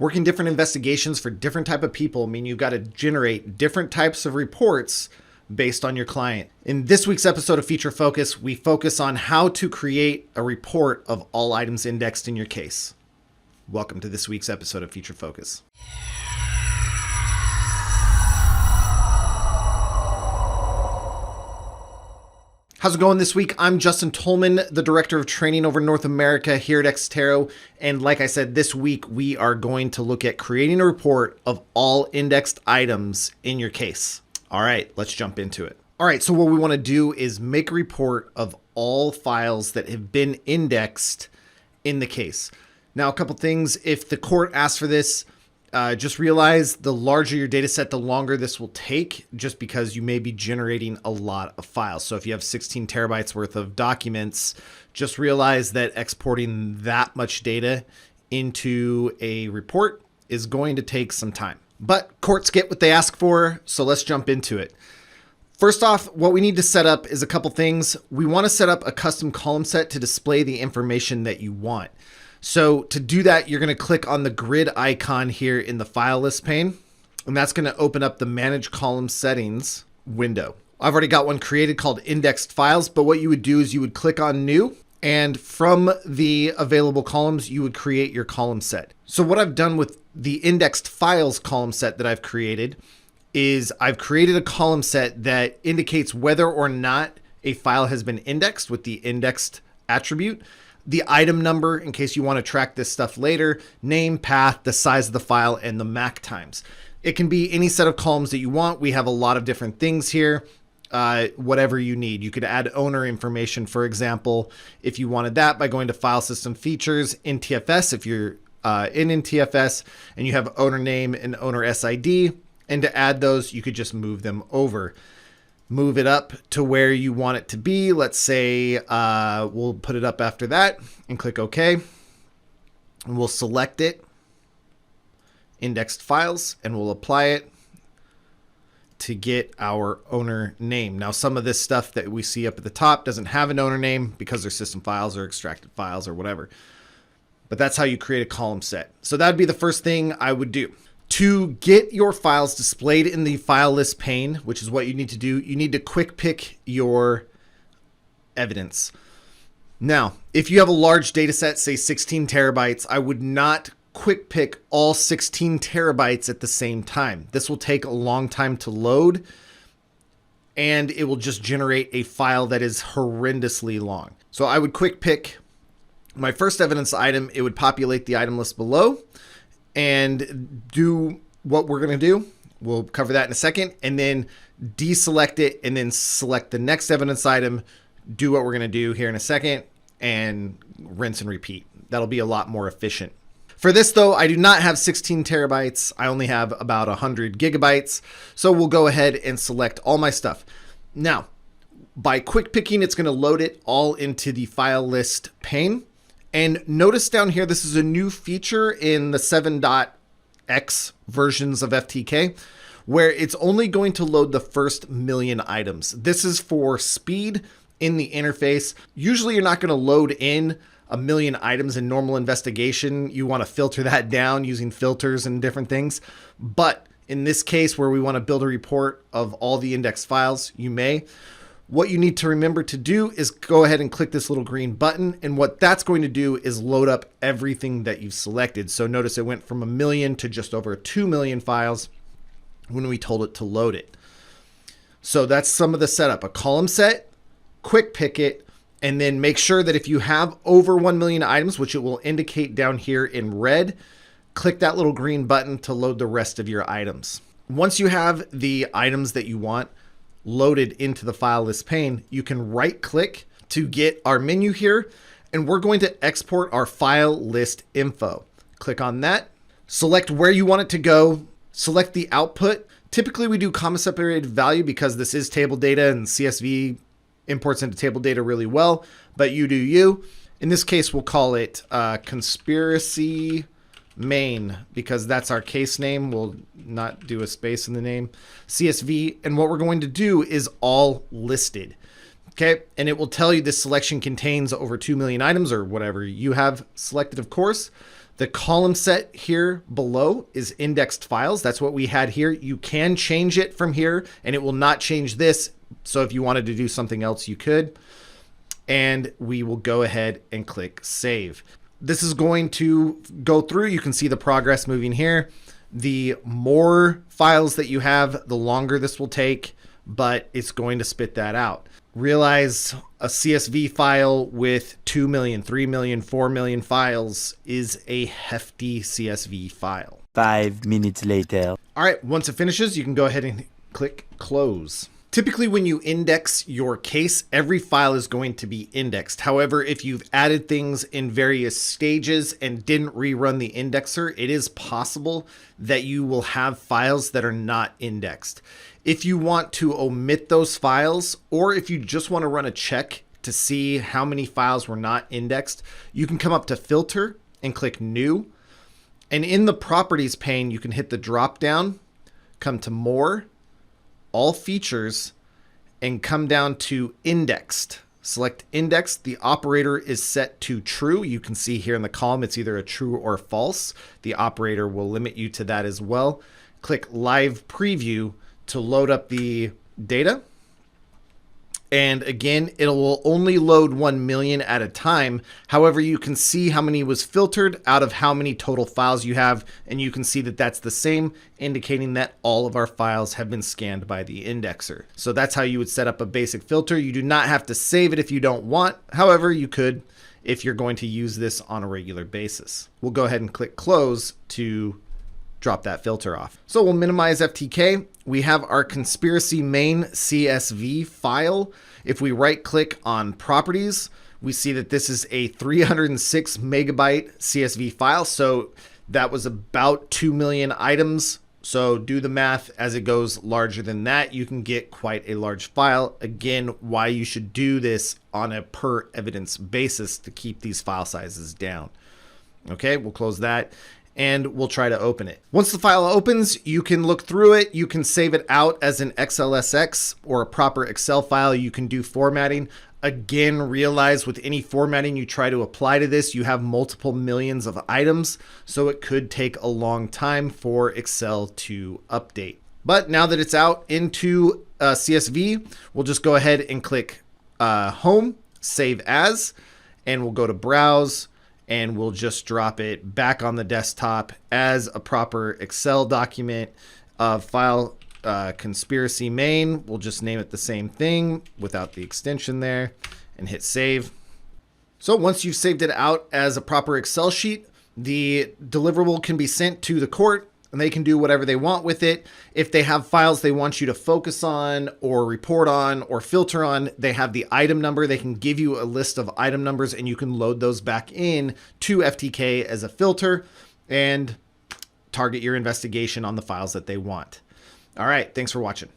Working different investigations for different type of people mean you've got to generate different types of reports based on your client. In this week's episode of Feature Focus, we focus on how to create a report of all items indexed in your case. Welcome to this week's episode of Feature Focus. How's it going this week? I'm Justin Tolman, the Director of Training over North America here at Xterra. And like I said, this week we are going to look at creating a report of all indexed items in your case. All right, let's jump into it. All right, so what we want to do is make a report of all files that have been indexed in the case. Now, a couple things. If the court asks for this, just realize the larger your data set, the longer this will take, just because you may be generating a lot of files. So if you have 16 terabytes worth of documents, just realize that exporting that much data into a report is going to take some time. But courts get what they ask for, so let's jump into it. First off, what we need to set up is a couple things. We want to set up a custom column set to display the information that you want. So to do that, you're going to click on the grid icon here in the file list pane, and that's going to open up the Manage Column Settings window. I've already got one created called Indexed Files, but what you would do is you would click on New, and from the available columns, you would create your column set. So what I've done with the Indexed Files column set that I've created is I've created a column set that indicates whether or not a file has been indexed with the indexed attribute, the item number in case you want to track this stuff later, name, path, the size of the file, and the MAC times. It can be any set of columns that you want. We have a lot of different things here, whatever you need. You could add owner information, for example, if you wanted that by going to File System Features, NTFS, if you're in NTFS, and you have owner name and owner SID, and to add those, you could just move them over. Move it up to where you want it to be. Let's say we'll put it up after that and click OK. And we'll select it, indexed files, and we'll apply it to get our owner name. Now, some of this stuff that we see up at the top doesn't have an owner name because they're system files or extracted files or whatever. But that's how you create a column set. So that'd be the first thing I would do. To get your files displayed in the file list pane, which is what you need to do, you need to quick pick your evidence. Now, if you have a large data set, say 16 terabytes, I would not quick pick all 16 terabytes at the same time. This will take a long time to load, and it will just generate a file that is horrendously long. So I would quick pick my first evidence item. It would populate the item list below and do what we're going to do. We'll cover that in a second, and then deselect it and then select the next evidence item, do what we're going to do here in a second, and rinse and repeat. That'll be a lot more efficient. For this though, I do not have 16 terabytes. I only have about 100 gigabytes. So we'll go ahead and select all my stuff. Now, by quick picking, it's going to load it all into the file list pane. And notice down here, this is a new feature in the 7.x versions of FTK, where it's only going to load the first million items. This is for speed in the interface. Usually you're not going to load in a million items in normal investigation. You want to filter that down using filters and different things. But in this case, where we want to build a report of all the indexed files, you may. What you need to remember to do is go ahead and click this little green button. And what that's going to do is load up everything that you've selected. So notice it went from 1 million to just over 2 million files when we told it to load it. So that's some of the setup. A column set, quick pick it, and then make sure that if you have over 1 million items, which it will indicate down here in red, click that little green button to load the rest of your items. Once you have the items that you want loaded into the file list pane, you can right click to get our menu here, and we're going to export our file list info. Click on that, select where you want it to go, select the output. Typically we do comma separated value because this is table data and CSV imports into table data really well, but you do you. In this case, we'll call it conspiracy main because that's our case name. We'll not do a space in the name. CSV, and what we're going to do is all listed. Okay, and it will tell you this selection contains over 2 million items or whatever you have selected, of course. The column set here below is indexed files. That's what we had here. You can change it from here and it will not change this. So if you wanted to do something else, you could. And we will go ahead and click save. This is going to go through. You can see the progress moving here. The more files that you have, the longer this will take, but it's going to spit that out. Realize a CSV file with 2 million, 3 million, 4 million files is a hefty CSV file. 5 minutes later. All right, once it finishes, you can go ahead and click close. Typically, when you index your case, every file is going to be indexed. However, if you've added things in various stages and didn't rerun the indexer, it is possible that you will have files that are not indexed. If you want to omit those files, or if you just want to run a check to see how many files were not indexed, you can come up to Filter and click New. And in the Properties pane, you can hit the drop down, come to More, All Features, and come down to Indexed. Select Indexed. The operator is set to true. You can see here in the column, it's either a true or false. The operator will limit you to that as well. Click Live Preview to load up the data. And again, it will only load 1 million at a time. However, you can see how many was filtered out of how many total files you have. And you can see that that's the same, indicating that all of our files have been scanned by the indexer. So that's how you would set up a basic filter. You do not have to save it if you don't want. However, you could if you're going to use this on a regular basis. We'll go ahead and click close to drop that filter off. So we'll minimize FTK. We have our conspiracy main CSV file. If we right click on properties, we see that this is a 306 megabyte CSV file. So that was about 2 million items. So do the math. As it goes larger than that, you can get quite a large file. Again, why you should do this on a per evidence basis to keep these file sizes down. Okay, we'll close that. And we'll try to open it. Once the file opens, you can look through it. You can save it out as an XLSX or a proper Excel file. You can do formatting. Again, realize with any formatting you try to apply to this, you have multiple millions of items. So it could take a long time for Excel to update. But now that it's out into CSV, we'll just go ahead and click Home, Save As, and we'll go to Browse. And we'll just drop it back on the desktop as a proper Excel document. File conspiracy main. We'll just name it the same thing without the extension there and hit save. So once you've saved it out as a proper Excel sheet, the deliverable can be sent to the court and they can do whatever they want with it. If they have files they want you to focus on or report on or filter on, they have the item number. They can give you a list of item numbers and you can load those back in to FTK as a filter and target your investigation on the files that they want. All right, thanks for watching.